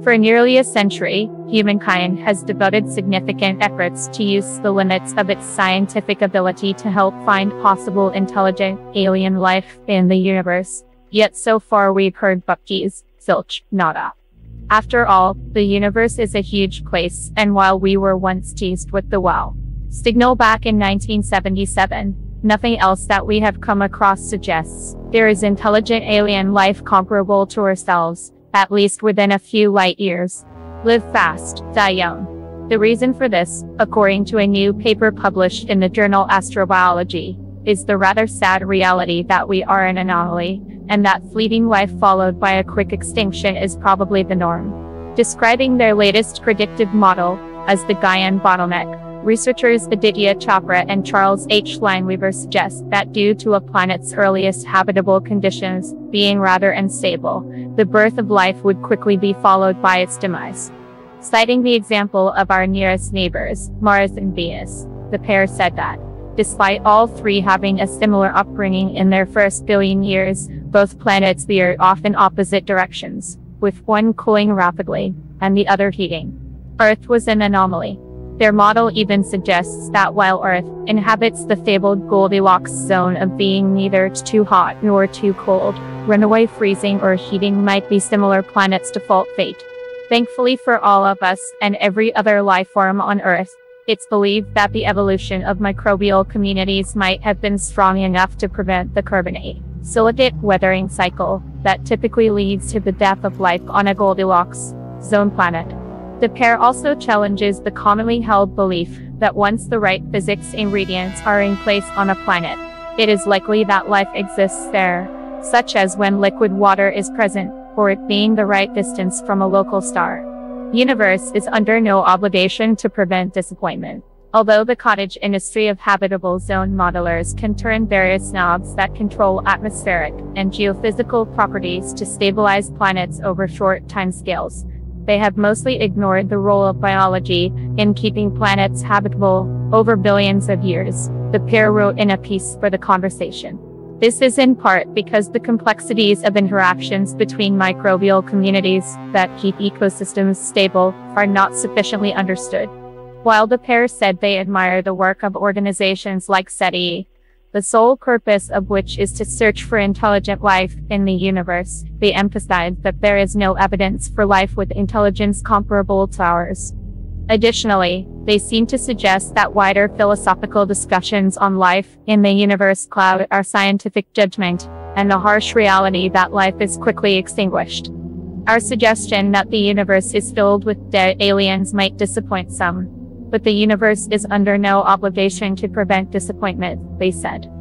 For nearly a century, humankind has devoted significant efforts to use the limits of its scientific ability to help find possible intelligent alien life in the universe. Yet so far we've heard bupkis, zilch, nada. After all, the universe is a huge place, and while we were once teased with the wow signal back in 1977, nothing else that we have come across suggests there is intelligent alien life comparable to ourselves, at least within a few light years. Live fast, die young. The reason for this, according to a new paper published in the journal Astrobiology, is the rather sad reality that we are an anomaly, and that fleeting life followed by a quick extinction is probably the norm. Describing their latest predictive model as the Gaian bottleneck, researchers Aditya Chopra and Charles H. Lineweaver suggest that due to a planet's earliest habitable conditions being rather unstable, the birth of life would quickly be followed by its demise. Citing the example of our nearest neighbors, Mars and Venus, the pair said that, despite all three having a similar upbringing in their first billion years, both planets veered off in opposite directions, with one cooling rapidly, and the other heating. Earth was an anomaly. Their model even suggests that while Earth inhabits the fabled Goldilocks zone of being neither too hot nor too cold, runaway freezing or heating might be similar planets' default fate. Thankfully for all of us and every other life form on Earth, it's believed that the evolution of microbial communities might have been strong enough to prevent the carbonate silicate weathering cycle that typically leads to the death of life on a Goldilocks zone planet. The pair also challenges the commonly held belief that once the right physics ingredients are in place on a planet, it is likely that life exists there, such as when liquid water is present, or it being the right distance from a local star. The universe is under no obligation to prevent disappointment. Although the cottage industry of habitable zone modelers can turn various knobs that control atmospheric and geophysical properties to stabilize planets over short timescales, they have mostly ignored the role of biology in keeping planets habitable over billions of years, the pair wrote in a piece for The Conversation. This is in part because the complexities of interactions between microbial communities that keep ecosystems stable are not sufficiently understood. While the pair said they admire the work of organizations like SETI, the sole purpose of which is to search for intelligent life in the universe, they emphasize that there is no evidence for life with intelligence comparable to ours. Additionally, they seem to suggest that wider philosophical discussions on life in the universe cloud our scientific judgment, and the harsh reality that life is quickly extinguished. Our suggestion that the universe is filled with dead aliens might disappoint some, but the universe is under no obligation to prevent disappointment, they said.